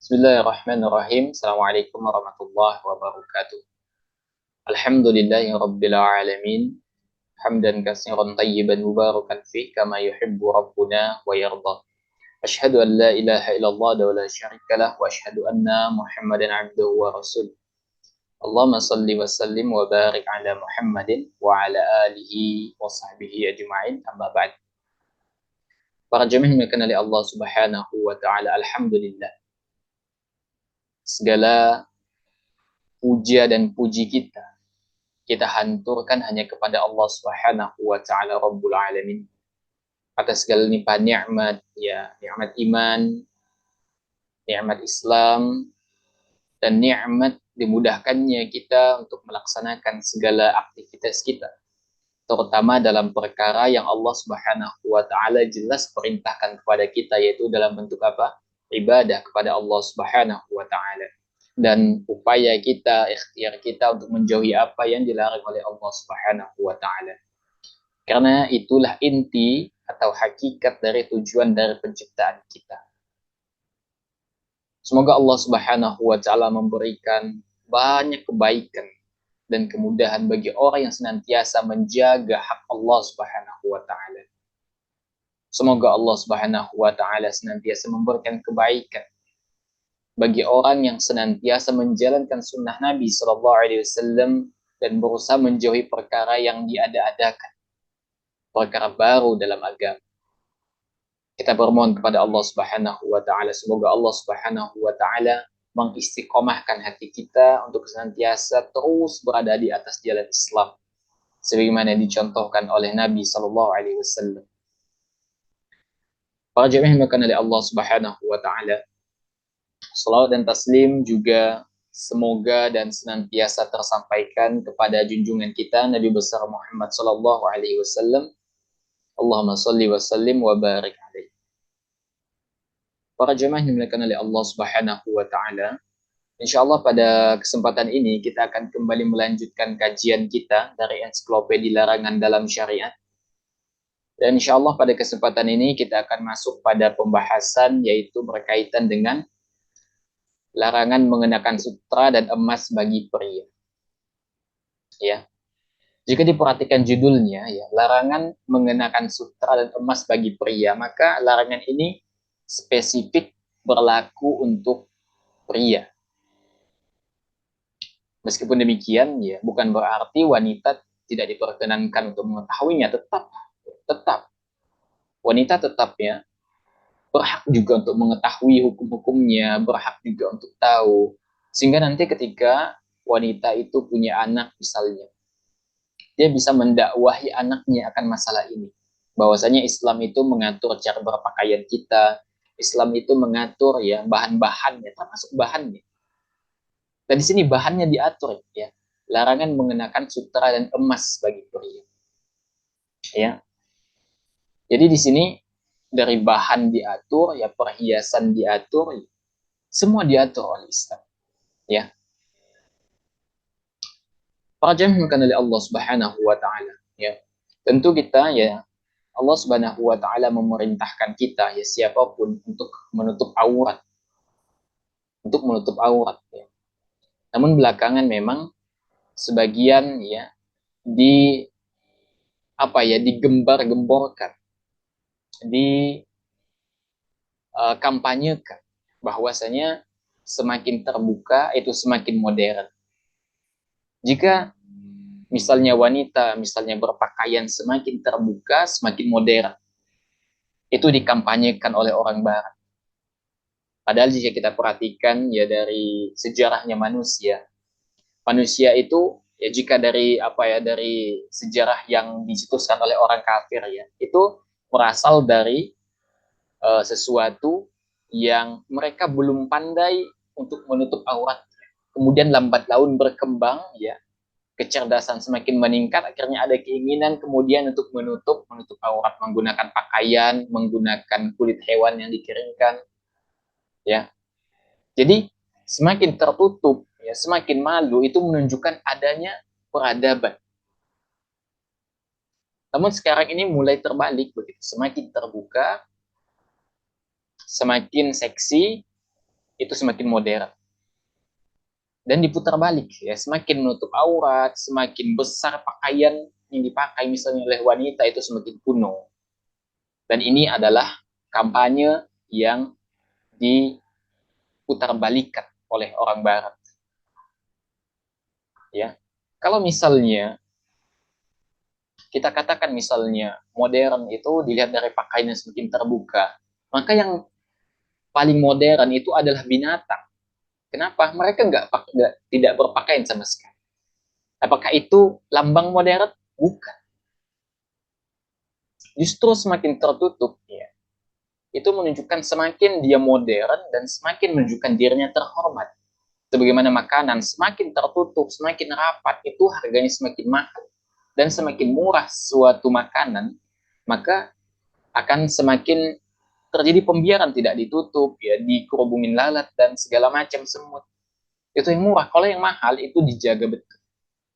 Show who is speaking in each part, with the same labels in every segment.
Speaker 1: Bismillahirrahmanirrahim. Assalamualaikum warahmatullahi wabarakatuh. Alhamdulillahi rabbil alamin. Hamdan katsiran tayyiban mubarakan fih kama yuhibbu rabbuna wa yarda. Asyhadu an la ilaha illallah wa la syarikalah wa asyhadu anna Muhammadan abduhu wa rasuluh. Allahumma salli wa sallim wa barik ala Muhammadin wa ala alihi wa sahbihi ajma'in. Amma ba'd. Para jemaah yang dimuliakan oleh Allah Subhanahu wa taala, alhamdulillah. Segala puja dan puji kita hanturkan hanya kepada Allah Subhanahu wa taala Rabbul Alamin atas segala limpahan nikmat, ya, nikmat iman, nikmat Islam, dan nikmat dimudahkannya kita untuk melaksanakan segala aktivitas kita, terutama dalam perkara yang Allah Subhanahu wa taala jelas perintahkan kepada kita, yaitu dalam bentuk apa? Ibadah kepada Allah Subhanahu wa taala. Dan upaya kita, ikhtiar kita untuk menjauhi apa yang dilarang oleh Allah Subhanahu wa taala. Karena itulah inti atau hakikat dari tujuan dari penciptaan kita. Semoga Allah Subhanahu wa taala memberikan banyak kebaikan dan kemudahan bagi orang yang senantiasa menjaga hak Allah Subhanahu wa taala. Semoga Allah Subhanahu wa taala senantiasa memberikan kebaikan bagi orang yang senantiasa menjalankan sunnah Nabi Sallallahu Alaihi Wasallam dan berusaha menjauhi perkara yang diada-adakan, perkara baru dalam agama. Kita bermohon kepada Allah Subhanahu wa taala, semoga Allah Subhanahu wa taala mengistiqomahkan hati kita untuk senantiasa terus berada di atas jalan Islam sebagaimana dicontohkan oleh Nabi sallallahu alaihi wasallam. Para jemaah yang dimuliakan oleh Allah Subhanahu wa taala, salawat dan taslim juga semoga dan senantiasa tersampaikan kepada junjungan kita Nabi besar Muhammad sallallahu alaihi wasallam. Allahumma shalli wa sallim wa barik alaihi. Para jemaah yang dimuliakan oleh Allah Subhanahu wa taala, insyaallah pada kesempatan ini kita akan kembali melanjutkan kajian kita dari ensiklopedia larangan dalam syariat. Dan insyaallah pada kesempatan ini kita akan masuk pada pembahasan yaitu berkaitan dengan larangan mengenakan sutra dan emas bagi pria. Ya. Jika diperhatikan judulnya ya, larangan mengenakan sutra dan emas bagi pria, maka larangan ini spesifik berlaku untuk pria. Meskipun demikian ya, bukan berarti wanita tidak diperkenankan untuk mengetahuinya, tetap wanita tetap ya berhak juga untuk mengetahui hukum-hukumnya, berhak juga untuk tahu. Sehingga nanti ketika wanita itu punya anak misalnya, dia bisa mendakwahi anaknya akan masalah ini. Bahwasanya Islam itu mengatur cara berpakaian kita, Islam itu mengatur ya bahan-bahannya, termasuk bahannya. Dan di sini bahannya diatur ya. Larangan mengenakan sutra dan emas bagi pria. Ya. Jadi di sini dari bahan diatur, ya perhiasan diatur, semua diatur oleh Islam. Ya. Para jemaah oleh Allah Subhanahu wa taala, ya. Tentu kita ya Allah Subhanahu wa taala memerintahkan kita ya siapapun untuk menutup aurat. Untuk menutup aurat ya. Namun belakangan memang sebagian ya di apa ya digembar-gemborkan, di kampanyekan bahwasanya semakin terbuka itu semakin modern. Jika misalnya wanita misalnya berpakaian semakin terbuka, semakin modern. Itu dikampanyekan oleh orang barat. Padahal jika kita perhatikan ya dari sejarahnya manusia, manusia itu ya jika dari apa ya dari sejarah yang dicetuskan oleh orang kafir ya, itu berasal dari sesuatu yang mereka belum pandai untuk menutup aurat. Kemudian lambat laun berkembang ya, kecerdasan semakin meningkat, akhirnya ada keinginan kemudian untuk menutup aurat menggunakan pakaian, menggunakan kulit hewan yang dikeringkan ya. Jadi semakin tertutup ya, semakin malu, itu menunjukkan adanya peradaban. Namun sekarang ini mulai terbalik begitu, semakin terbuka, semakin seksi, itu semakin modern. Dan diputar balik ya, semakin menutup aurat, semakin besar pakaian yang dipakai misalnya oleh wanita itu semakin kuno. Dan ini adalah kampanye yang diputar balikan oleh orang barat. Ya. Kalau misalnya kita katakan misalnya modern itu dilihat dari pakaiannya semakin terbuka, maka yang paling modern itu adalah binatang. Kenapa? Mereka tidak berpakaian sama sekali. Apakah itu lambang modern? Bukan. Justru semakin tertutup, ya, itu menunjukkan semakin dia modern dan semakin menunjukkan dirinya terhormat. Sebagaimana makanan, semakin tertutup, semakin rapat, itu harganya semakin mahal. Dan semakin murah suatu makanan, maka akan semakin terjadi pembiaran, tidak ditutup, ya, dikerubungin lalat dan segala macam semut. Itu yang murah. Kalau yang mahal itu dijaga betul.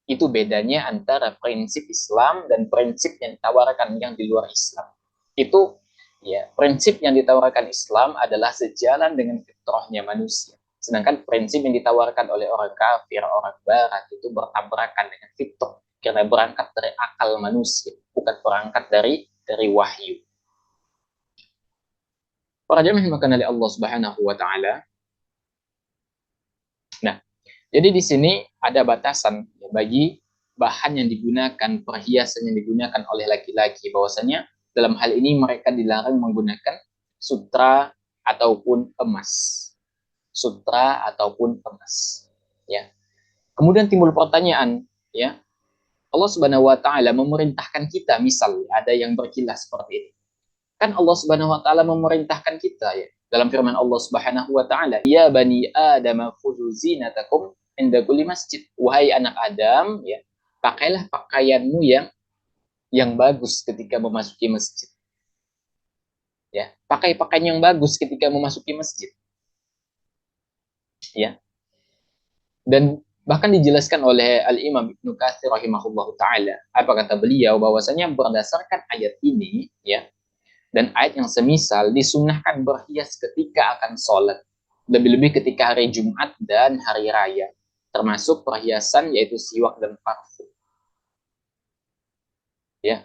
Speaker 1: Itu bedanya antara prinsip Islam dan prinsip yang ditawarkan yang di luar Islam. Itu ya, prinsip yang ditawarkan Islam adalah sejalan dengan fitrahnya manusia. Sedangkan prinsip yang ditawarkan oleh orang kafir, orang barat itu bertabrakan dengan fitrah karena berangkat dari akal manusia, bukan berangkat dari wahyu. Para jamaah yang oleh Allah Subhanahu wa taala. Nah, jadi di sini ada batasan ya, bagi bahan yang digunakan, perhiasan yang digunakan oleh laki-laki, bahwasanya dalam hal ini mereka dilarang menggunakan sutra ataupun emas. Sutra ataupun emas. Ya. Kemudian timbul pertanyaan, ya. Allah Subhanahu wa taala memerintahkan kita, misal ada yang berkilas seperti ini. Kan Allah Subhanahu wa taala memerintahkan kita, ya. Dalam firman Allah Subhanahu wa taala, "Ya bani Adam khudzu zinatakum inda kulli masjid." Wahai anak Adam, ya, pakailah pakaianmu yang bagus ketika memasuki masjid. Ya, pakai pakaian yang bagus ketika memasuki masjid. Ya. Dan bahkan dijelaskan oleh Al-Imam Ibnu Katsir rahimahullahu taala. Apa kata beliau? Bahwasanya berdasarkan ayat ini, ya, dan ayat yang semisal, disunnahkan berhias ketika akan sholat, lebih-lebih ketika hari Jumat dan hari raya, termasuk perhiasan yaitu siwak dan parfum. Ya,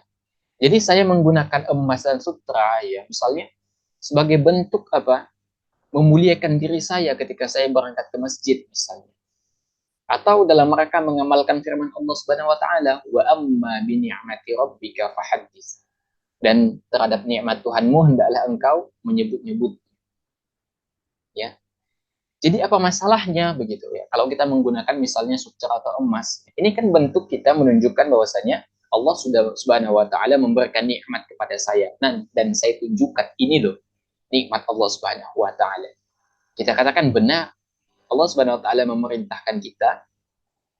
Speaker 1: jadi saya menggunakan emas dan sutra, ya, misalnya sebagai bentuk apa? Memuliakan diri saya ketika saya berangkat ke masjid, misalnya. Atau dalam mereka mengamalkan firman Allah Subhanahu wa taala, wa amma bi ni'mati rabbika fahaddits. Dan terhadap nikmat Tuhanmu hendaklah engkau menyebut-nyebut. Ya. Jadi apa masalahnya begitu ya? Kalau kita menggunakan misalnya sutra atau emas, ini kan bentuk kita menunjukkan bahwasanya Allah sudah Subhanahu wa taala memberikan nikmat kepada saya. Dan saya tunjukkan ini loh nikmat Allah Subhanahu wa taala. Kita katakan benar, Allah Subhanahu wa taala memerintahkan kita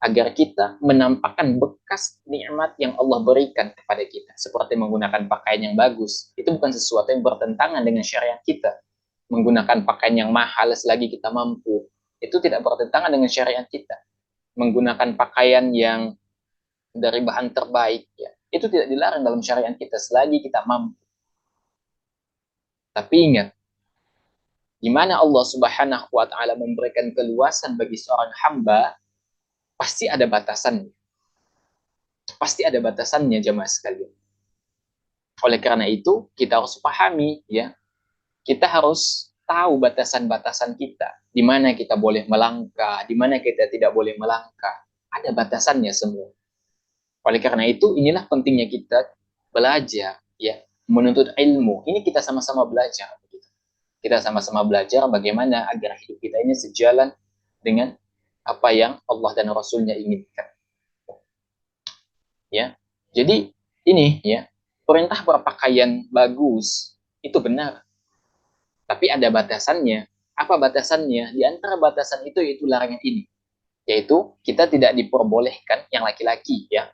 Speaker 1: agar kita menampakkan bekas nikmat yang Allah berikan kepada kita, seperti menggunakan pakaian yang bagus. Itu bukan sesuatu yang bertentangan dengan syariat kita. Menggunakan pakaian yang mahal selagi kita mampu, itu tidak bertentangan dengan syariat kita. Menggunakan pakaian yang dari bahan terbaik, ya, itu tidak dilarang dalam syariat kita selagi kita mampu. Tapi ingat, di mana Allah Subhanahu wa taala memberikan keluasan bagi seorang hamba, pasti ada batasannya. Pasti ada batasannya, jemaah sekalian. Oleh karena itu, kita harus pahami, ya. Kita harus tahu batasan-batasan kita. Di mana kita boleh melangkah, di mana kita tidak boleh melangkah. Ada batasannya semua. Oleh karena itu, inilah pentingnya kita belajar, ya, menuntut ilmu. Ini kita sama-sama belajar. Kita sama-sama belajar bagaimana agar hidup kita ini sejalan dengan apa yang Allah dan Rasulnya inginkan. Ya, jadi ini, ya, perintah berpakaian bagus itu benar, tapi ada batasannya. Apa batasannya? Di antara batasan itu larangan ini, yaitu kita tidak diperbolehkan, yang laki-laki, ya,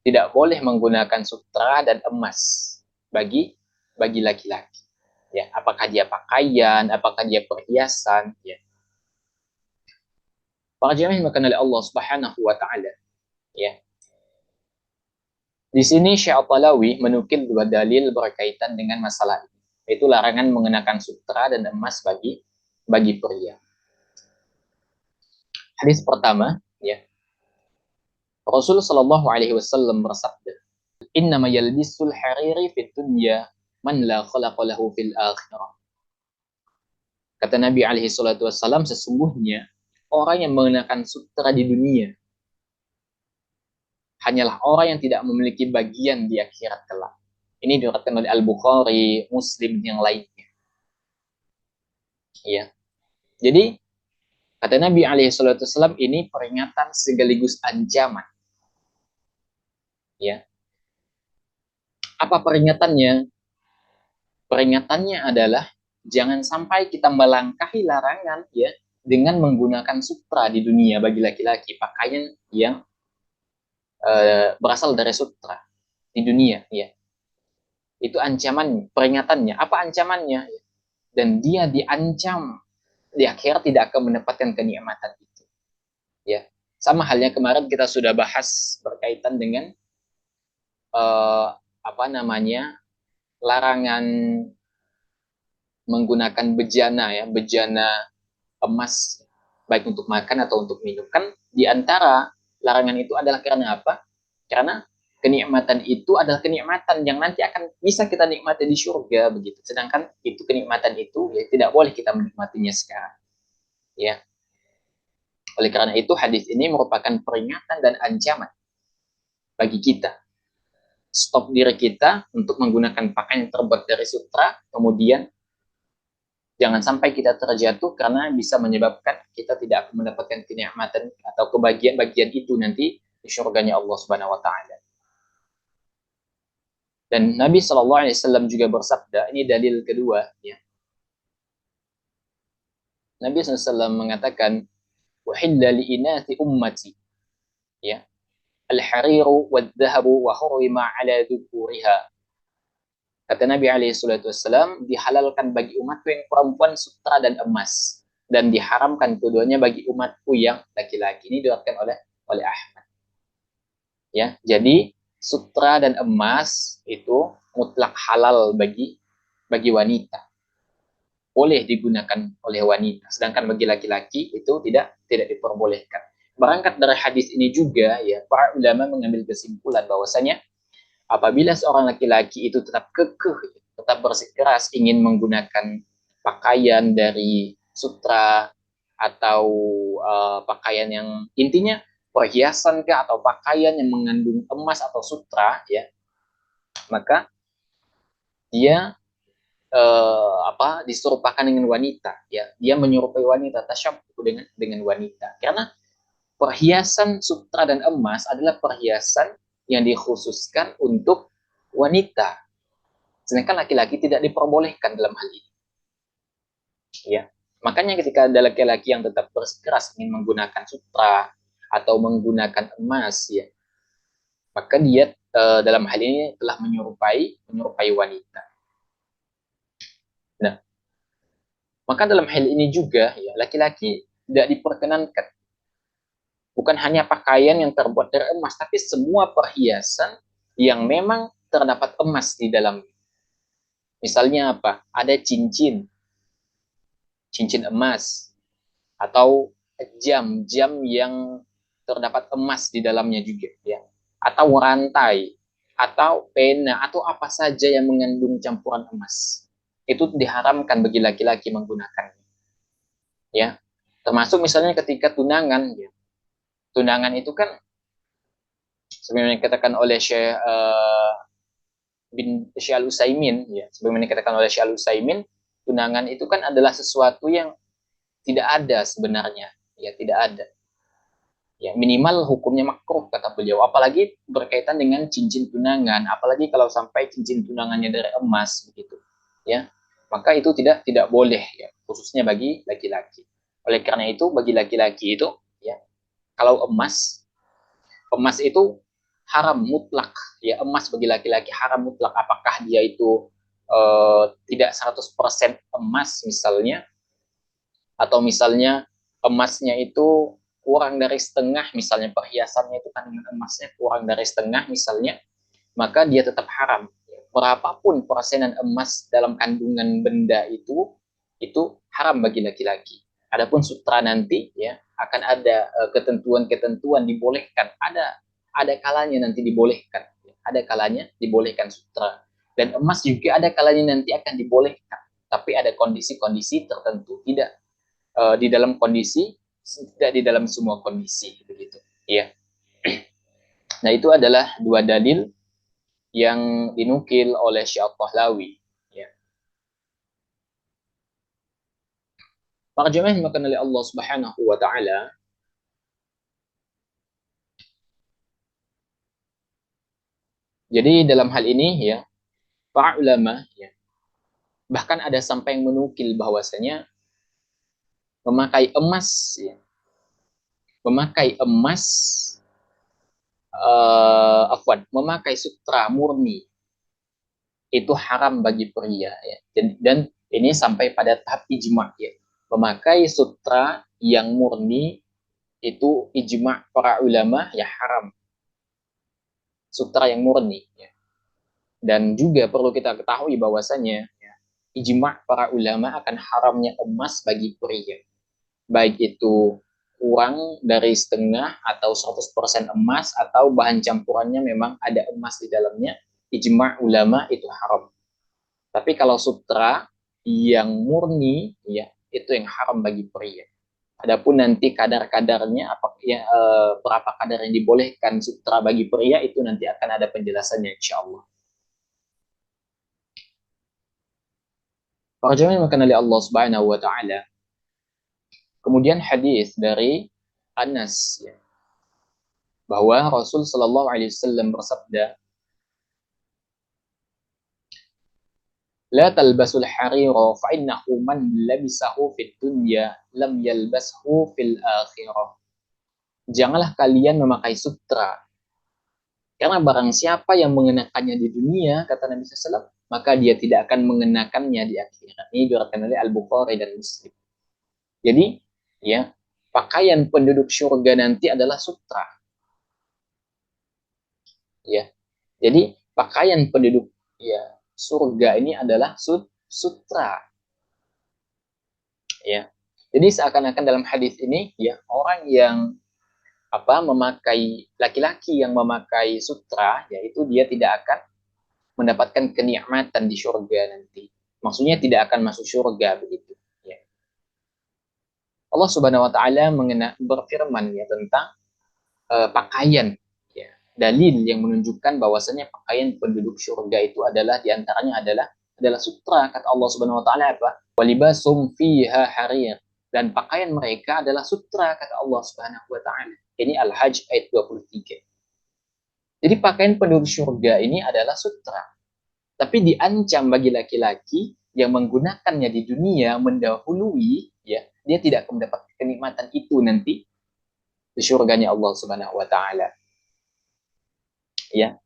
Speaker 1: tidak boleh menggunakan sutra dan emas bagi laki-laki. Ya, apakah dia pakaian, apakah dia perhiasan, ya. Para jemaah yang dimuliakan oleh Allah Subhanahu wa taala, ya. Di sini Syekh Al-Talawi menukil dua dalil berkaitan dengan masalah ini, yaitu larangan mengenakan sutra dan emas bagi bagi pria. Hadis pertama, ya, Rasul Shallallahu Alaihi Wasallam bersabda, Innama yalbisul hariri fit dunya man la khalaqa lahu fil akhirah. Kata Nabi Alaihi Wasallam, sesungguhnya orang yang mengenakan sutra di dunia hanyalah orang yang tidak memiliki bagian di akhirat kelak. Ini diriwayatkan oleh Al-Bukhari, Muslim, yang lainnya. Ya. Jadi kata Nabi Alaihissalam, ini peringatan sekaligus ancaman. Ya. Apa peringatannya? Peringatannya adalah jangan sampai kita melangkahi larangan, ya, dengan menggunakan sutra di dunia bagi laki-laki, pakaian yang berasal dari sutra di dunia, ya. Itu ancaman, peringatannya. Apa ancamannya? Dan dia diancam di akhirat tidak akan mendapatkan kenikmatan itu. Ya, sama halnya kemarin kita sudah bahas berkaitan dengan apa namanya, larangan menggunakan bejana, ya, bejana emas baik untuk makan atau untuk minum. Kan di antara larangan itu adalah karena apa? Karena kenikmatan itu adalah kenikmatan yang nanti akan bisa kita nikmati di surga begitu. Sedangkan itu kenikmatan itu ya tidak boleh kita menikmatinya sekarang. Ya. Oleh karena itu hadis ini merupakan peringatan dan ancaman bagi kita. Stop diri kita untuk menggunakan pakaian yang terbuat dari sutra, kemudian jangan sampai kita terjatuh karena bisa menyebabkan kita tidak akan mendapatkan kenikmatan atau kebahagiaan-bagian itu nanti di surganya Allah Subhanahu wa taala. Dan Nabi Shallallahu alaihi wasallam juga bersabda, ini dalil kedua, ya. Nabi SAW mengatakan, "Wahilla li inati ummati." Ya. Al-hariru wad-dhahabu wa hurima ala dzukuriha. Kata Nabi SAW, dihalalkan bagi umatku yang perempuan sutra dan emas, dan diharamkan keduanya bagi umatku yang laki-laki. Ini diriwayatkan oleh Ahmad. Ya, jadi sutra dan emas itu mutlak halal bagi wanita. Boleh digunakan oleh wanita, sedangkan bagi laki-laki itu tidak diperbolehkan. Berangkat dari hadis ini juga, ya, para ulama mengambil kesimpulan bahwasanya apabila seorang laki-laki itu tetap kekeh, tetap bersikeras ingin menggunakan pakaian dari sutra atau pakaian yang intinya perhiasan ke atau pakaian yang mengandung emas atau sutra, ya, maka dia diserupakan dengan wanita, ya, dia menyerupai wanita, tasyabbuh dengan wanita, karena perhiasan sutra dan emas adalah perhiasan yang dikhususkan untuk wanita, sedangkan laki-laki tidak diperbolehkan dalam hal ini, ya. Makanya ketika ada laki-laki yang tetap bersikeras ingin menggunakan sutra atau menggunakan emas, ya, maka dia dalam hal ini telah menyerupai wanita. Nah, maka dalam hal ini juga, ya, laki-laki tidak diperkenankan bukan hanya pakaian yang terbuat dari emas, tapi semua perhiasan yang memang terdapat emas di dalamnya. Misalnya apa? Ada cincin emas, atau jam yang terdapat emas di dalamnya juga, ya. Atau rantai, atau pena, atau apa saja yang mengandung campuran emas. Itu diharamkan bagi laki-laki menggunakannya. Ya. Termasuk misalnya ketika tunangan, ya. Tunangan itu kan sebagaimana dikatakan oleh Syekh Al-Utsaimin, ya, sebagaimana dikatakan oleh Syekh Al-Utsaimin, tunangan itu kan adalah sesuatu yang tidak ada sebenarnya, ya, tidak ada. Ya, minimal hukumnya makruh kata beliau, apalagi berkaitan dengan cincin tunangan, apalagi kalau sampai cincin tunangannya dari emas begitu, ya. Maka itu tidak boleh, ya, khususnya bagi laki-laki. Oleh karena itu bagi laki-laki itu, ya, kalau emas itu haram mutlak, ya, emas bagi laki-laki haram mutlak, apakah dia itu tidak 100% emas misalnya, atau misalnya emasnya itu kurang dari setengah, misalnya perhiasannya itu kandungan emasnya kurang dari setengah misalnya, maka dia tetap haram. Berapapun persenan emas dalam kandungan benda itu, itu haram bagi laki-laki. Adapun sutra nanti ya akan ada ketentuan-ketentuan dibolehkan, ada kalanya nanti dibolehkan, ada kalanya dibolehkan sutra, dan emas juga ada kalanya nanti akan dibolehkan, tapi ada kondisi-kondisi tertentu, tidak di dalam kondisi, tidak di dalam semua kondisi begitu ya. Nah, itu adalah dua dalil yang dinukil oleh Syekh Tahlawi ya. Para jemaah yang dimuliakan oleh Allah Subhanahu wa taala, jadi dalam hal ini ya, para ulama ya, bahkan ada sampai yang menukil bahwasanya memakai emas ya, memakai emas memakai sutra murni itu haram bagi pria ya. Dan ini sampai pada tahap ijma ya. Memakai sutra yang murni itu ijma para ulama ya haram. Sutra yang murni ya. Dan juga perlu kita ketahui bahwasanya ya, ijma para ulama akan haramnya emas bagi pria. Baik itu kurang dari setengah atau 100% emas atau bahan campurannya memang ada emas di dalamnya, ijma ulama itu haram. Tapi kalau sutra yang murni ya itu yang haram bagi pria. Adapun nanti kadar-kadarnya apa ya, berapa kadar yang dibolehkan sutra bagi pria itu nanti akan ada penjelasannya insyaallah. Para jemaah yang dimuliakan oleh Allah Subhanahu wa taala. Kemudian hadis dari Anas ya, bahwa Rasul Shallallahu alaihi wasallam bersabda, "La talbasul harira fa innahu man labisahu fid dunya lam yalbashu fil akhirah." Janganlah kalian memakai sutra, karena barang siapa yang mengenakannya di dunia, kata Nabi SAW, maka dia tidak akan mengenakannya di akhirat. Ini diriwayatkan oleh Al-Bukhari dan Muslim. Jadi, ya, pakaian penduduk surga nanti adalah sutra. Ya, jadi pakaian penduduk ya surga ini adalah sutra. Ya, jadi seakan-akan dalam hadis ini, ya orang yang memakai laki-laki yang memakai sutra, yaitu dia tidak akan mendapatkan kenikmatan di surga nanti. Maksudnya tidak akan masuk surga begitu. Ya. Allah Subhanahu Wa Taala berfirman ya tentang pakaian. Ya. Dalil yang menunjukkan bahwasanya pakaian penduduk surga itu adalah diantaranya adalah sutra, kata Allah Subhanahu Wa Taala apa? Walibasum fiha harir, dan pakaian mereka adalah sutra, kata Allah Subhanahu Wa Taala. Ini Al-Hajj ayat 23. Jadi pakaian penduduk surga ini adalah sutra. Tapi diancam bagi laki-laki yang menggunakannya di dunia mendahului, ya, dia tidak akan mendapat kenikmatan itu nanti di surganya Allah Subhanahu wa taala. Ya.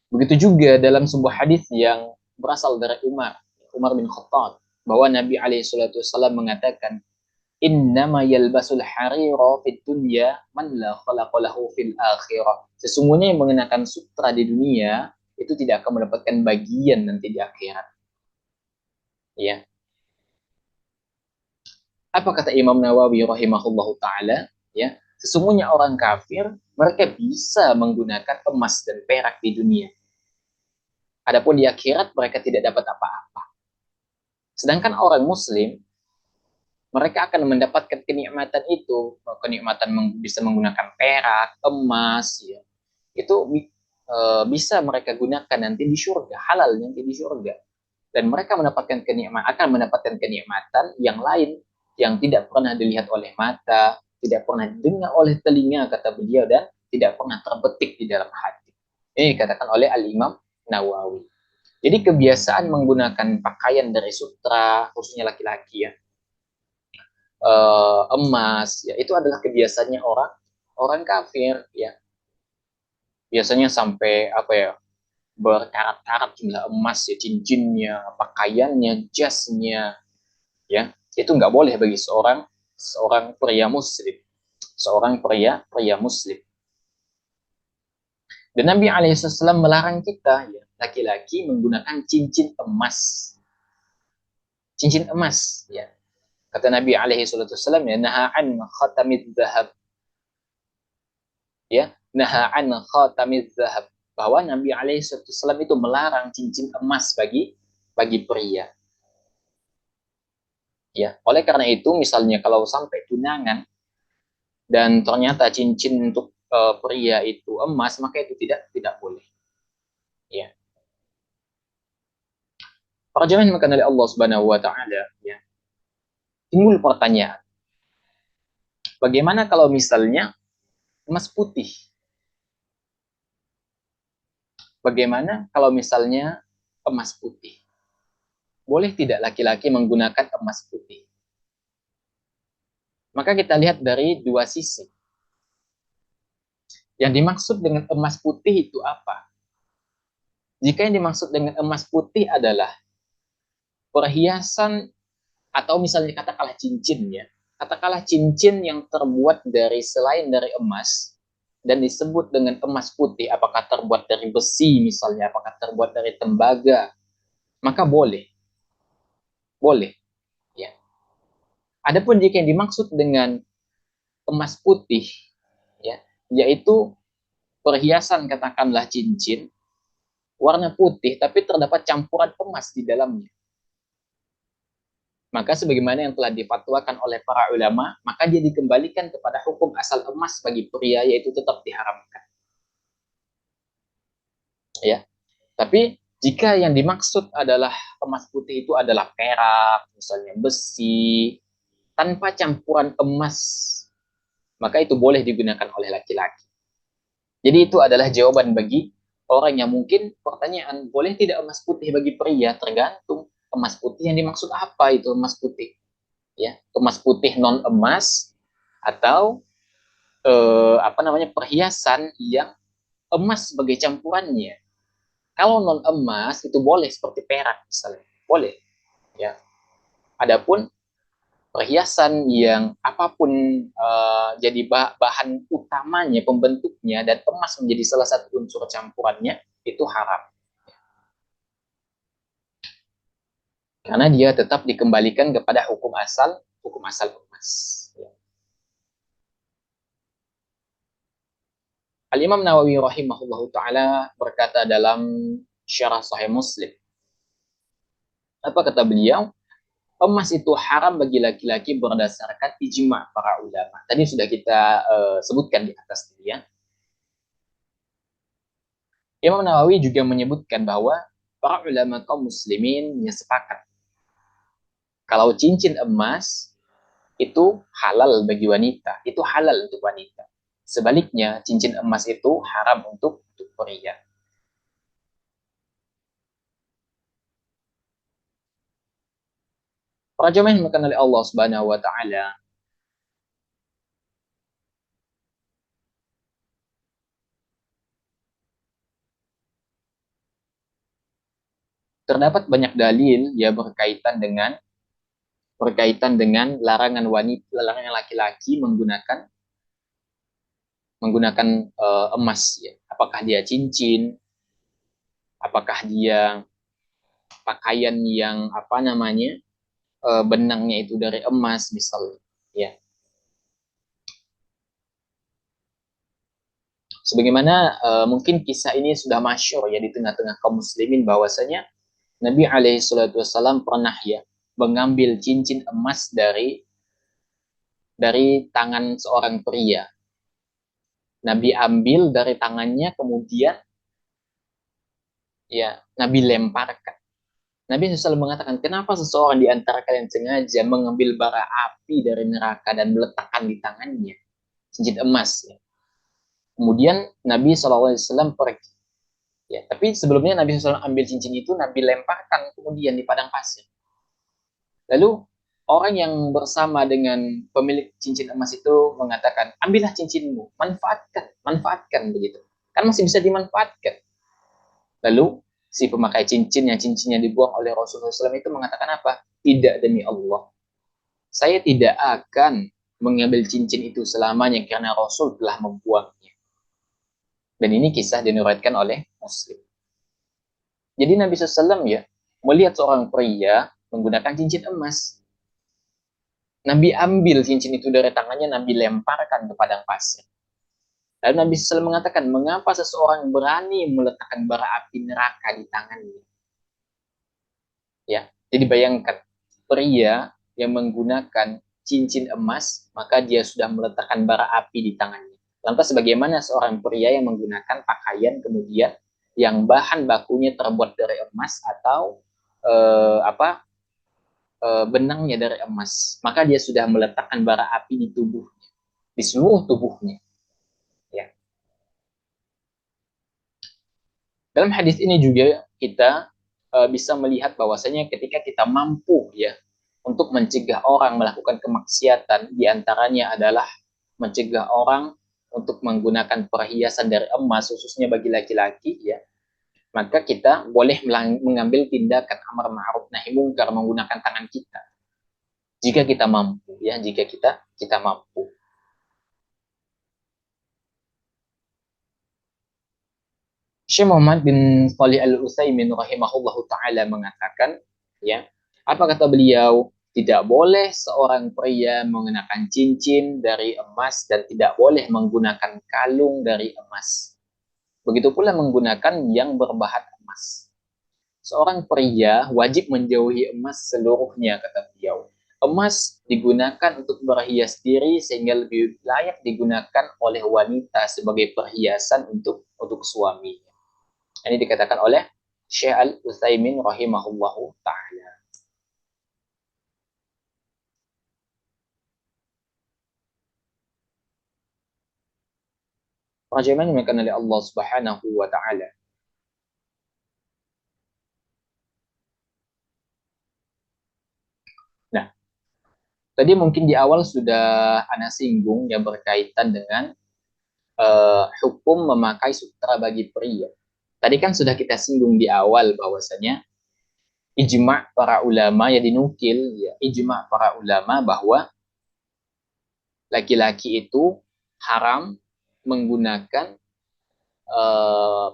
Speaker 1: Begitu juga dalam sebuah hadis yang berasal dari Umar bin Khattab, bahwa Nabi alaihi salatu wasallam mengatakan, "Innama yalbasul harira fid dunya man la khalaqa lahu fil akhirah." Sesungguhnya yang mengenakan sutra di dunia itu tidak akan mendapatkan bagian nanti di akhirat. Ya. Apa kata Imam Nawawi rahimahullahu taala? Ya, sesungguhnya orang kafir mereka bisa menggunakan emas dan perak di dunia. Adapun di akhirat mereka tidak dapat apa-apa. Sedangkan orang muslim mereka akan mendapatkan kenikmatan itu, kenikmatan bisa menggunakan perak, emas, ya. Itu bisa mereka gunakan nanti di surga, halal nanti di surga. Dan mereka akan mendapatkan kenikmatan yang lain yang tidak pernah dilihat oleh mata, tidak pernah didengar oleh telinga, kata beliau, dan tidak pernah terbetik di dalam hati. Ini dikatakan oleh Al-Imam Nawawi. Jadi kebiasaan menggunakan pakaian dari sutra, khususnya laki-laki ya, emas, ya itu adalah kebiasaannya orang orang kafir ya. Biasanya sampai berkarat-karat jumlah emas ya, cincinnya, pakaiannya, jasnya, ya itu nggak boleh bagi seorang seorang pria muslim, seorang pria muslim. Dan Nabi Alaihissalam melarang kita ya laki-laki menggunakan cincin emas. cincin emas. Ya, kata Nabi alaihi salatu wasallam, ya, nahaan khatamid zahab. Ya, nahaan khatamid zahab. Bahwa Nabi alaihi salatu wasallam itu melarang cincin emas bagi pria. Ya, oleh karena itu misalnya kalau sampai tunangan dan ternyata cincin untuk pria itu emas, maka itu tidak boleh. Ya. Para jemaah yang oleh Allah Subhanahu wa taala, ya. Timbul pertanyaan, bagaimana kalau misalnya emas putih? Bagaimana kalau misalnya emas putih? Boleh tidak laki-laki menggunakan emas putih? Maka kita lihat dari dua sisi. Yang dimaksud dengan emas putih itu apa? Jika yang dimaksud dengan emas putih adalah perhiasan atau misalnya katakanlah cincin, ya. Katakanlah cincin yang terbuat dari selain dari emas dan disebut dengan emas putih, apakah terbuat dari besi misalnya, apakah terbuat dari tembaga, maka boleh. Boleh, ya. Adapun jika yang dimaksud dengan emas putih, ya, yaitu perhiasan katakanlah cincin warna putih tapi terdapat campuran emas di dalamnya, maka sebagaimana yang telah difatwakan oleh para ulama, maka dia dikembalikan kepada hukum asal emas bagi pria, yaitu tetap diharamkan. Ya, tapi jika yang dimaksud adalah emas putih itu adalah perak, misalnya besi, tanpa campuran emas, maka itu boleh digunakan oleh laki-laki. Jadi itu adalah jawaban bagi orang yang mungkin pertanyaan, boleh tidak emas putih bagi pria? Tergantung emas putih yang dimaksud apa itu emas putih. Ya, emas putih non emas atau perhiasan yang emas sebagai campurannya. Kalau non emas itu boleh seperti perak misalnya, boleh. Ya. Adapun perhiasan yang apapun jadi bahan utamanya, pembentuknya, dan emas menjadi salah satu unsur campurannya, itu haram. Karena dia tetap dikembalikan kepada hukum asal emas. Ya. Al-Imam Nawawi rahimahullah ta'ala berkata dalam syarah Sahih Muslim. Apa kata beliau? Emas itu haram bagi laki-laki berdasarkan ijma para ulama. Tadi sudah kita sebutkan di atas tadi, ya. Imam Nawawi juga menyebutkan bahwa para ulama kaum muslimin sepakat kalau cincin emas itu halal bagi wanita, itu halal untuk wanita. Sebaliknya, cincin emas itu haram untuk pria. Para jemaah yang dimuliakan oleh Allah Subhanahu wa taala, terdapat banyak dalil ya berkaitan dengan larangan laki-laki menggunakan emas, ya. Apakah dia cincin, apakah dia pakaian yang benangnya itu dari emas misalnya, ya. Sebagaimana mungkin kisah ini sudah masyhur ya di tengah-tengah kaum muslimin, bahwasanya Nabi alaihi salatu wasallam pernah ya mengambil cincin emas dari tangan seorang pria. Nabi ambil dari tangannya, kemudian ya Nabi lemparkan. Nabi SAW mengatakan, kenapa seseorang di antara kalian sengaja mengambil bara api dari neraka dan meletakkan di tangannya cincin emas, ya. Kemudian Nabi SAW pergi. Ya, tapi sebelumnya Nabi SAW ambil cincin itu, Nabi lemparkan kemudian di padang pasir. Lalu orang yang bersama dengan pemilik cincin emas itu mengatakan, ambillah cincinmu, manfaatkan begitu. Kan masih bisa dimanfaatkan. Lalu si pemakai cincin yang cincinnya dibuang oleh Rasulullah SAW itu mengatakan apa? Tidak, demi Allah, saya tidak akan mengambil cincin itu selamanya karena Rasul telah membuangnya. Dan ini kisah dinuriatkan oleh Muslim. Jadi Nabi SAW ya melihat seorang pria menggunakan cincin emas. Nabi ambil cincin itu dari tangannya, Nabi lemparkan ke padang pasir. Lalu Nabi SAW mengatakan, mengapa seseorang berani meletakkan bara api neraka di tangannya? Ya, jadi bayangkan, pria yang menggunakan cincin emas, maka dia sudah meletakkan bara api di tangannya. Lantas bagaimana seorang pria yang menggunakan pakaian kemudian yang bahan bakunya terbuat dari emas atau benangnya dari emas, maka dia sudah meletakkan bara api di tubuhnya, di seluruh tubuhnya. Ya. Dalam hadis ini juga kita bisa melihat bahwasanya ketika kita mampu ya untuk mencegah orang melakukan kemaksiatan, diantaranya adalah mencegah orang untuk menggunakan perhiasan dari emas, khususnya bagi laki-laki, ya, maka kita boleh mengambil tindakan amar ma'ruf nahi mungkar menggunakan tangan kita, jika kita mampu, ya, jika kita mampu. Syekh Muhammad bin Shalih Al-Utsaimin rahimahullahu taala mengatakan, ya, apa kata beliau? Tidak boleh seorang pria mengenakan cincin dari emas dan tidak boleh menggunakan kalung dari emas. Begitu pula menggunakan yang berbahan emas. Seorang pria wajib menjauhi emas seluruhnya, kata beliau. Emas digunakan untuk berhias diri sehingga lebih layak digunakan oleh wanita sebagai perhiasan untuk suami. Ini dikatakan oleh Syekh Al-Utsaimin rahimahullahu taala. Rajman yang oleh Allah Subhanahu wa taala. Nah, tadi mungkin di awal sudah Ana singgung yang berkaitan dengan hukum memakai sutra bagi pria. Tadi kan sudah kita singgung di awal bahwasanya ijma' para ulama ya dinukil, ya, ijma' para ulama bahwa laki-laki itu haram menggunakan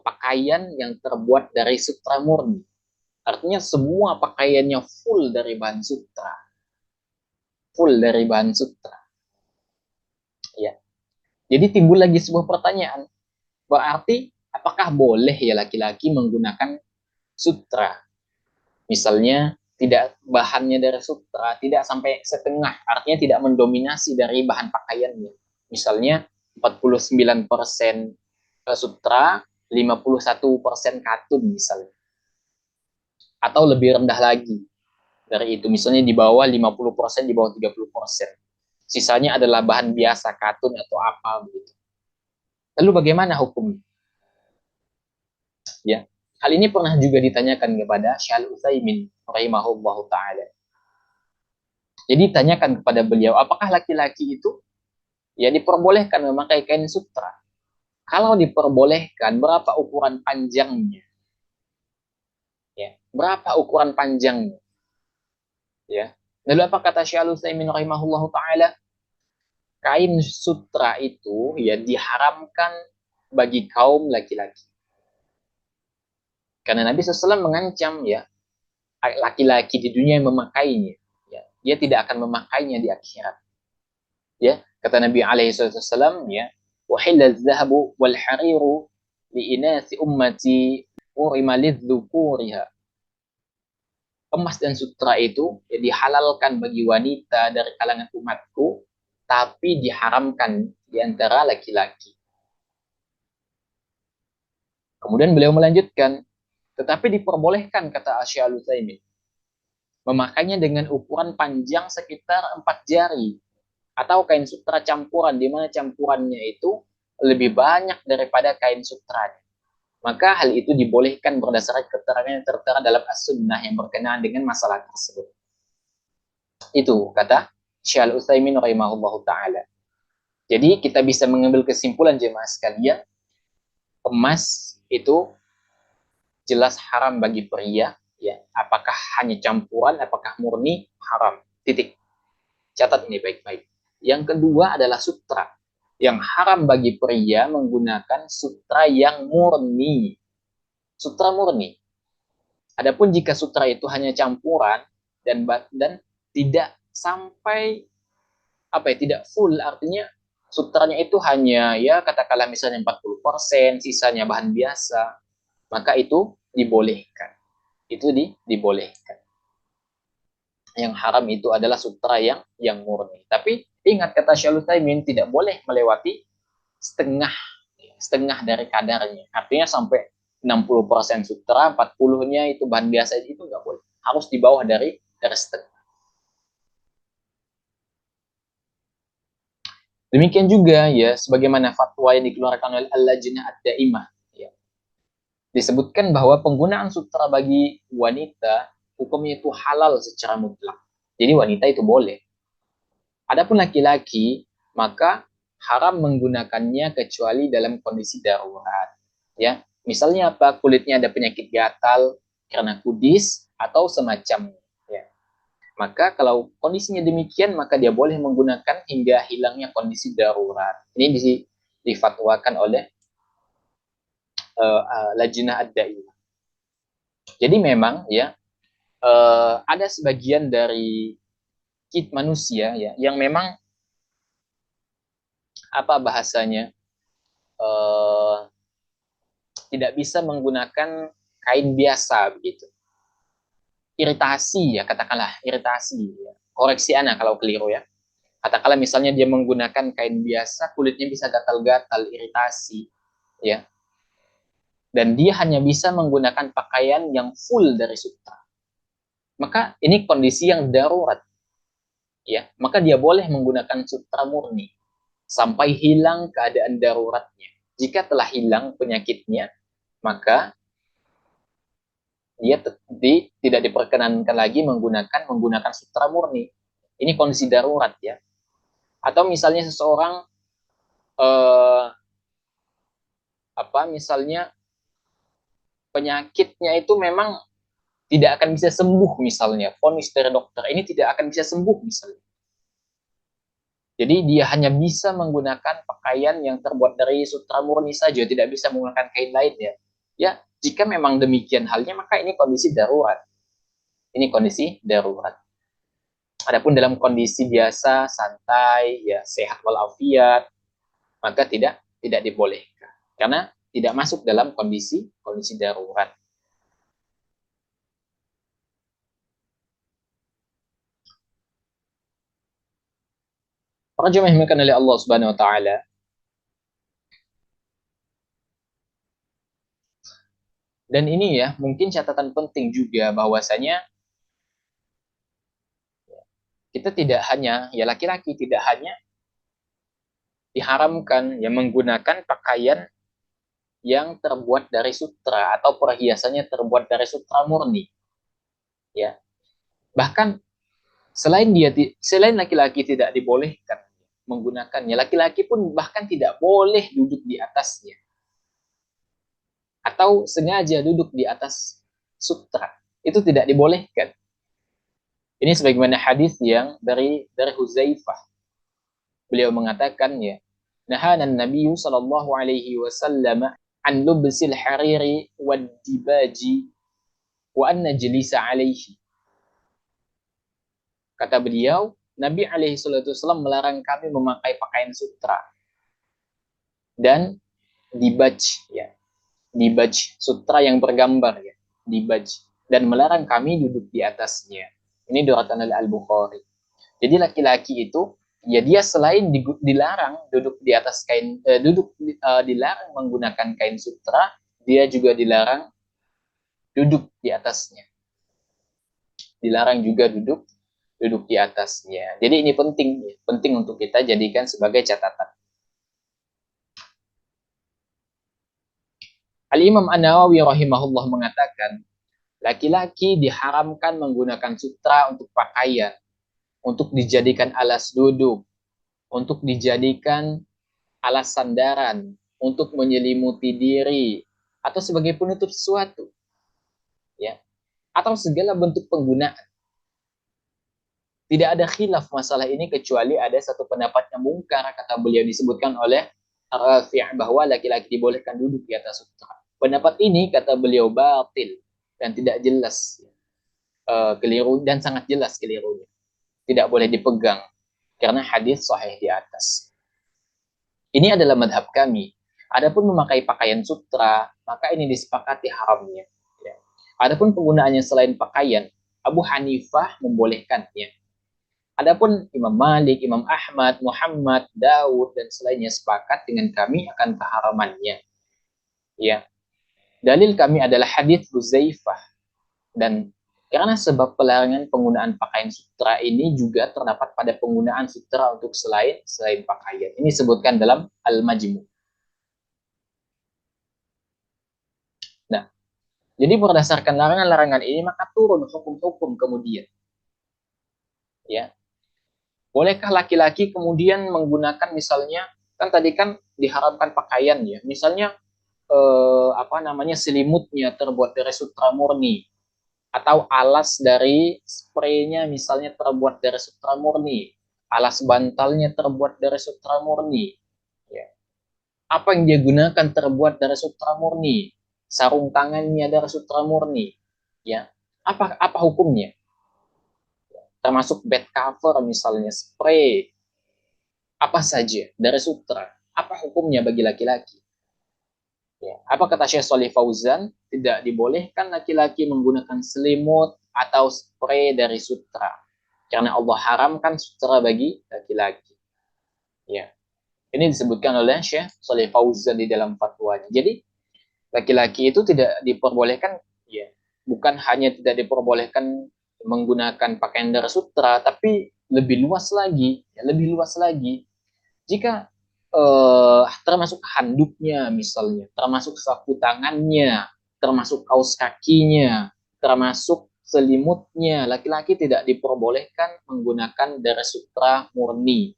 Speaker 1: pakaian yang terbuat dari sutra murni. Artinya semua pakaiannya full dari bahan sutra. Full dari bahan sutra. Ya. Jadi timbul lagi sebuah pertanyaan. Berarti apakah boleh ya laki-laki menggunakan sutra? Misalnya tidak bahannya dari sutra, tidak sampai setengah, artinya tidak mendominasi dari bahan pakaiannya. Misalnya 49% sutra, 51% katun misalnya. Atau lebih rendah lagi dari itu, misalnya di bawah 50%, di bawah 30%. Sisanya adalah bahan biasa, katun atau apa begitu. Lalu bagaimana hukumnya? Ya, hal ini pernah juga ditanyakan kepada Syekh Utsaimin rahimahullahu taala. Jadi tanyakan kepada beliau, apakah laki-laki itu ya diperbolehkan memakai kain sutra? Kalau diperbolehkan, berapa ukuran panjangnya? Ya, berapa ukuran panjangnya? Ya. Lalu apa kata Syekh Utsaimin rahimahullahu taala? Kain sutra itu ya diharamkan bagi kaum laki-laki. Karena Nabi SAW mengancam ya laki-laki di dunia yang memakainya, ya, dia tidak akan memakainya di akhirat. Ya, kata Nabi SAW, ya, wahilla zahabu wal hariru li inasi ummati urima lidzukuriha. Emas dan sutra itu ya, dihalalkan bagi wanita dari kalangan umatku, tapi diharamkan di antara laki-laki. Kemudian beliau melanjutkan, tetapi diperbolehkan, kata Syekh Al-Utsaimin, memakainya dengan ukuran panjang sekitar 4 jari atau kain sutra campuran, di mana campurannya itu lebih banyak daripada kain sutra. Maka hal itu dibolehkan berdasarkan keterangan yang tertera dalam as-sunnah yang berkenaan dengan masalah tersebut. Itu kata Syekh Al-Utsaimin rahimahullahu taala. Jadi kita bisa mengambil kesimpulan jemaah sekalian, emas itu jelas haram bagi pria, ya. Apakah hanya campuran, apakah murni, haram. Titik. Catat ini baik-baik. Yang kedua adalah sutra. Yang haram bagi pria menggunakan sutra yang murni. Sutra murni. Adapun jika sutra itu hanya campuran, dan tidak sampai tidak full, artinya sutranya itu hanya ya katakanlah misalnya 40%, sisanya bahan biasa, maka itu dibolehkan. Itu dibolehkan. Yang haram itu adalah sutra yang murni. Tapi ingat kata Syaikhul Utsaimin, tidak boleh melewati setengah setengah dari kadarnya. Artinya sampai 60% sutra, 40-nya itu bahan biasa, itu nggak boleh. Harus di bawah dari setengah. Demikian juga ya, sebagaimana fatwa yang dikeluarkan oleh Al-Lajnah Ad-Daimah, ya, disebutkan bahwa penggunaan sutra bagi wanita hukumnya itu halal secara mutlak. Jadi wanita itu boleh. Adapun laki-laki, maka haram menggunakannya kecuali dalam kondisi darurat. Ya, misalnya apa? Kulitnya ada penyakit gatal karena kudis atau semacamnya. Ya. Maka kalau kondisinya demikian, maka dia boleh menggunakan hingga hilangnya kondisi darurat. Ini difatwakan oleh Lajnah Ad-Daimah. Jadi memang ya ada sebagian dari kit manusia ya yang memang apa bahasanya tidak bisa menggunakan kain biasa begitu. Iritasi ya, katakanlah iritasi ya. Koreksi anak kalau keliru ya. Katakanlah misalnya dia menggunakan kain biasa, kulitnya bisa gatal-gatal, iritasi ya. Dan dia hanya bisa menggunakan pakaian yang full dari sutra. Maka ini kondisi yang darurat ya. Maka dia boleh menggunakan sutra murni sampai hilang keadaan daruratnya. Jika telah hilang penyakitnya, maka dia tidak diperkenankan lagi menggunakan sutra murni. Ini kondisi darurat ya. Atau misalnya seseorang eh, misalnya penyakitnya itu memang tidak akan bisa sembuh, misalnya vonis dari dokter ini tidak akan bisa sembuh misalnya. Jadi dia hanya bisa menggunakan pakaian yang terbuat dari sutra murni saja, tidak bisa menggunakan kain lain ya. Ya, jika memang demikian halnya, maka ini kondisi darurat. Ini kondisi darurat. Adapun dalam kondisi biasa, santai, ya sehat walafiat, maka tidak dibolehkan karena tidak masuk dalam kondisi darurat. Para jemaah yang oleh Allah Subhanahu wa taala, dan ini ya mungkin catatan penting juga bahwasanya kita tidak hanya ya laki-laki tidak hanya diharamkan yang menggunakan pakaian yang terbuat dari sutra atau perhiasannya terbuat dari sutra murni ya, bahkan selain laki-laki tidak dibolehkan menggunakannya, laki-laki pun bahkan tidak boleh duduk di atasnya atau sengaja duduk di atas sutra, itu tidak dibolehkan. Ini sebagaimana hadis yang dari Huzaifah, beliau mengatakan ya, nahana Nabi sallallahu alaihi wasallam an lubsil hariri wad dibaji wa an najlisa alaihi. Kata beliau, Nabi alaihi salatu wasallam melarang kami memakai pakaian sutra dan dibaj ya, dibaj sutra yang bergambar ya, dibaj, dan melarang kami duduk di atasnya. Ini diriwayatkan oleh Al-Bukhari. Jadi laki-laki itu ya dia selain dilarang duduk di atas kain dilarang menggunakan kain sutra, dia juga dilarang duduk di atasnya. Dilarang juga duduk duduk di atasnya. Jadi ini penting untuk kita jadikan sebagai catatan. Al-Imam An-Nawawi rahimahullah mengatakan, laki-laki diharamkan menggunakan sutra untuk pakaian, untuk dijadikan alas duduk, untuk dijadikan alas sandaran, untuk menyelimuti diri, atau sebagai penutup sesuatu, ya, atau segala bentuk penggunaan. Tidak ada khilaf masalah ini kecuali ada satu pendapat yang mungkar, kata beliau, disebutkan oleh Rafi' bahwa laki-laki dibolehkan duduk di atas sutra. Pendapat ini kata beliau batil dan tidak jelas. keliru dan sangat jelas kelirunya. Tidak boleh dipegang karena hadis sahih di atas. Ini adalah madhab kami. Adapun memakai pakaian sutra, maka ini disepakati haramnya. Ya. Adapun penggunaannya selain pakaian, Abu Hanifah membolehkannya. Adapun Imam Malik, Imam Ahmad, Muhammad, Daud dan selainnya sepakat dengan kami akan keharamannya. Ya, dalil kami adalah hadis Huzaifah dan karena sebab pelarangan penggunaan pakaian sutra ini juga terdapat pada penggunaan sutra untuk selain pakaian. Ini disebutkan dalam Al-Majmu. Nah, jadi berdasarkan larangan-larangan ini maka turun hukum-hukum kemudian. Ya, bolehkah laki-laki kemudian menggunakan misalnya kan tadi kan diharamkan pakaian ya, misalnya selimutnya terbuat dari sutra murni atau alas dari spraynya misalnya terbuat dari sutra murni, alas bantalnya terbuat dari sutra murni, ya. Apa yang dia gunakan terbuat dari sutra murni, sarung tangannya dari sutra murni, ya. Apa hukumnya? Termasuk bed cover misalnya, spray, apa saja dari sutra. Apa hukumnya bagi laki-laki? Ya. Apa kata Syekh Shalih Fauzan? Tidak dibolehkan laki-laki menggunakan selimut atau spray dari sutra. Karena Allah haramkan sutra bagi laki-laki. Ya. Ini disebutkan oleh Syekh Shalih Fauzan di dalam fatwanya. Jadi laki-laki itu tidak diperbolehkan, ya, bukan hanya tidak diperbolehkan menggunakan pakaian dari sutra, tapi lebih luas lagi, ya, lebih luas lagi. Jika termasuk handuknya misalnya, termasuk sapu tangannya, termasuk kaos kakinya, termasuk selimutnya, laki-laki tidak diperbolehkan menggunakan darah sutra murni.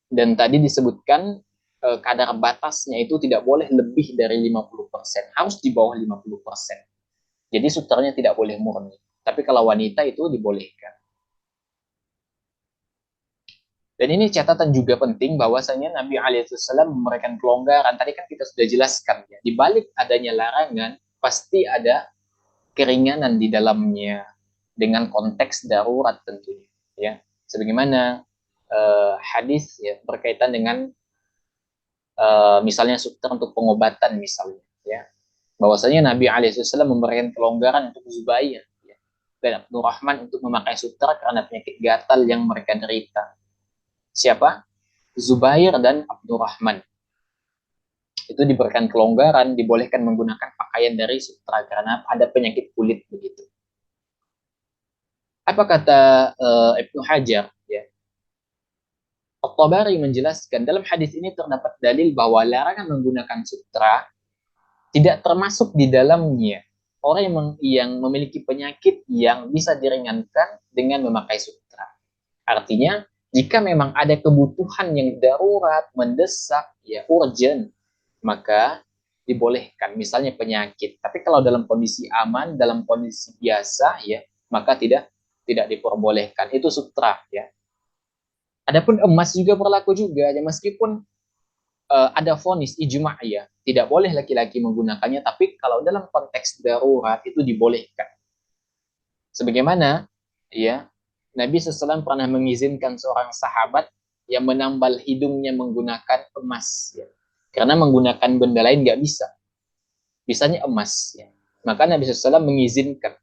Speaker 1: Dan tadi disebutkan kadar batasnya itu tidak boleh lebih dari 50%, harus di bawah 50%. Jadi sutranya tidak boleh murni. Tapi kalau wanita itu dibolehkan. Dan ini catatan juga penting bahwasanya Nabi Alaihissalam memberikan kelonggaran. Tadi kan kita sudah jelaskan ya. Di balik adanya larangan pasti ada keringanan di dalamnya dengan konteks darurat tentunya. Ya, sebagaimana hadis ya berkaitan dengan misalnya sutra untuk pengobatan misalnya. Ya, bahwasanya Nabi Alaihissalam memberikan kelonggaran untuk Zubair ya, dan Abdurrahman untuk memakai sutra karena penyakit gatal yang mereka derita. Siapa? Zubair dan Abdurrahman itu diberikan kelonggaran, dibolehkan menggunakan pakaian dari sutra karena ada penyakit kulit begitu. Apa kata Ibnu Hajar? Ya, At-Tabari menjelaskan dalam hadis ini terdapat dalil bahwa larangan menggunakan sutra tidak termasuk di dalamnya orang yang memiliki penyakit yang bisa diringankan dengan memakai sutra. Artinya, jika memang ada kebutuhan yang darurat, mendesak, ya urgent, maka dibolehkan misalnya penyakit. Tapi kalau dalam kondisi aman, dalam kondisi biasa ya, maka tidak diperbolehkan. Itu sutra ya. Adapun emas juga berlaku juga ya, meskipun ada vonis ijma ya, tidak boleh laki-laki menggunakannya, tapi kalau dalam konteks darurat itu dibolehkan. Sebagaimana ya Nabi SAW pernah mengizinkan seorang sahabat yang menambal hidungnya menggunakan emas ya. Karena menggunakan benda lain nggak bisa. Bisanya emas ya. Maka Nabi SAW mengizinkan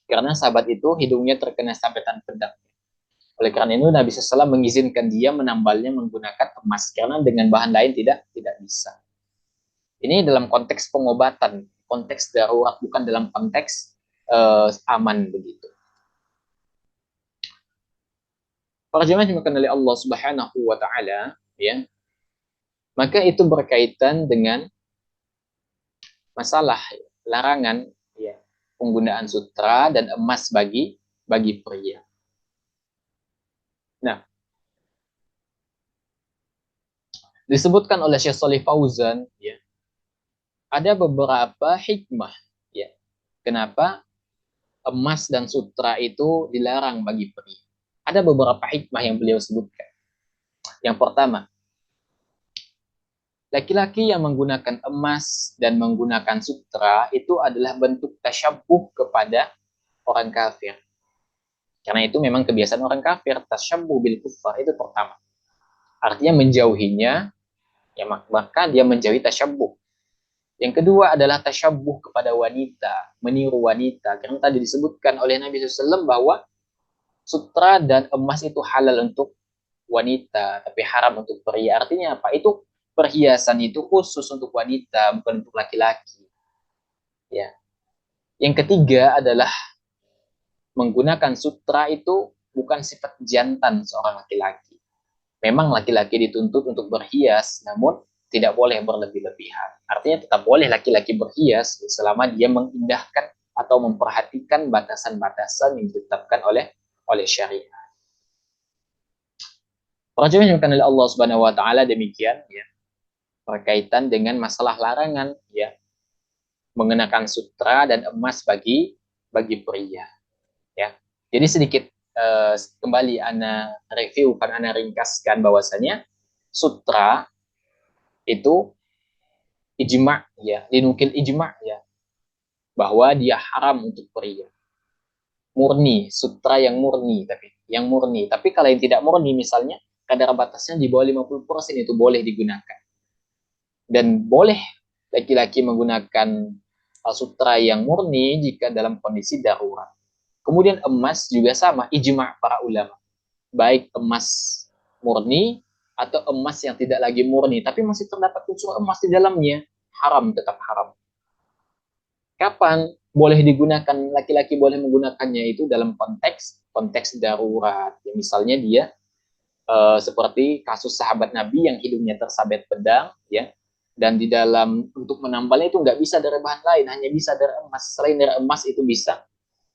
Speaker 1: karena sahabat itu hidungnya terkena sabetan pedang. Oleh karena itu Nabi SAW mengizinkan dia menambalnya menggunakan emas karena dengan bahan lain tidak bisa. Ini dalam konteks pengobatan, konteks darurat, bukan dalam konteks aman begitu. Para jemaah yang dimuliakan oleh Allah Subhanahu wa taala, ya. Maka itu berkaitan dengan masalah larangan ya, penggunaan sutra dan emas bagi pria. Nah, disebutkan oleh Syekh Shalih Fauzan ya, ada beberapa hikmah ya. Kenapa emas dan sutra itu dilarang bagi pria? Ada beberapa hikmah yang beliau sebutkan. Yang pertama, laki-laki yang menggunakan emas dan menggunakan sutra itu adalah bentuk tasyabuh kepada orang kafir. Karena itu memang kebiasaan orang kafir, tasyabbuh bil kuffar itu pertama. Artinya menjauhinya, ya maka dia menjauhi tasyabbuh. Yang kedua adalah tasyabbuh kepada wanita, meniru wanita. Karena tadi disebutkan oleh Nabi SAW bahwa sutra dan emas itu halal untuk wanita, tapi haram untuk pria. Artinya apa? Itu perhiasan itu khusus untuk wanita, bukan untuk laki-laki. Ya. Yang ketiga adalah menggunakan sutra itu bukan sifat jantan seorang laki-laki. Memang laki-laki dituntut untuk berhias, namun tidak boleh berlebih-lebihan. Artinya tetap boleh laki-laki berhias selama dia mengindahkan atau memperhatikan batasan-batasan yang ditetapkan oleh syariat. Perjanjian oleh Allah Subhanahu wa taala demikian ya, berkaitan dengan masalah larangan ya, mengenakan sutra dan emas bagi pria ya. Jadi sedikit kembali ana review, kan ana ringkaskan bahwasanya sutra itu ijma ya, dinukil ijma ya, bahwa dia haram untuk pria. Murni, sutra yang murni, tapi kalau yang tidak murni misalnya kadar batasnya di bawah 50% itu boleh digunakan. Dan boleh laki-laki menggunakan sutra yang murni jika dalam kondisi darurat. Kemudian emas juga sama, ijma para ulama. Baik emas murni atau emas yang tidak lagi murni, tapi masih terdapat unsur emas di dalamnya, haram, tetap haram. Kapan boleh digunakan, laki-laki boleh menggunakannya itu dalam konteks darurat. Ya, misalnya dia seperti kasus sahabat Nabi yang hidungnya tersabet pedang, ya, dan di dalam untuk menambalnya itu nggak bisa dari bahan lain, hanya bisa dari emas. Selain dari emas itu bisa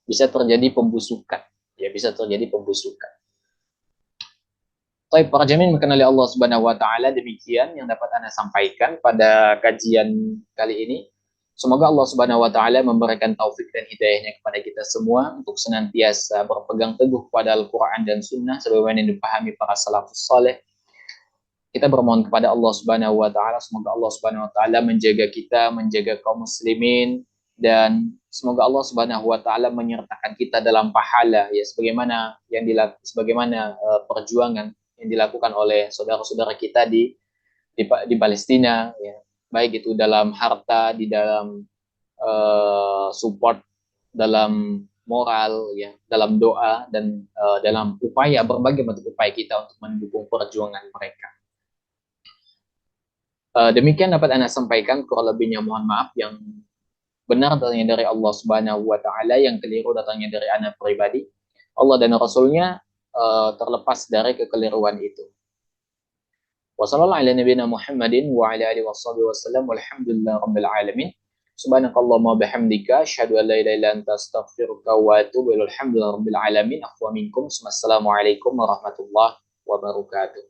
Speaker 1: terjadi pembusukan, ya, bisa terjadi pembusukan. Baik, para jamin mengenali Allah Subhanahu wa taala, demikian yang dapat Anda sampaikan pada kajian kali ini. Semoga Allah Subhanahu wa taala memberikan taufik dan hidayahnya kepada kita semua untuk senantiasa berpegang teguh pada Al-Qur'an dan Sunnah sebagaimana yang dipahami para salafus saleh. Kita bermohon kepada Allah Subhanahu wa taala, semoga Allah Subhanahu wa taala menjaga kita, menjaga kaum muslimin, dan semoga Allah Subhanahu wa taala menyertakan kita dalam pahala ya, sebagaimana perjuangan yang dilakukan oleh saudara-saudara kita di Palestina ya, baik itu dalam harta, di dalam support, dalam moral ya, dalam doa, dan dalam upaya, berbagai bentuk upaya kita untuk mendukung perjuangan mereka. Demikian dapat Anda sampaikan, kurang lebihnya mohon maaf. Yang benar datangnya dari Allah Subhanahu wa taala, yang keliru datangnya dari Anda pribadi. Allah dan Rasulnya terlepas dari kekeliruan itu. Wassalamualaikum warahmatullahi Muhammadin wa ala alihi wasallam walhamdulillah rabbil alamin. Subhanakallahumma bihamdika asyhadu an la ilaha illa anta astaghfiruka wa atubu ilaik. Alhamdulillah rabbil alamin. Afwa minkum. Wassalamualaikum warahmatullahi wabarakatuh.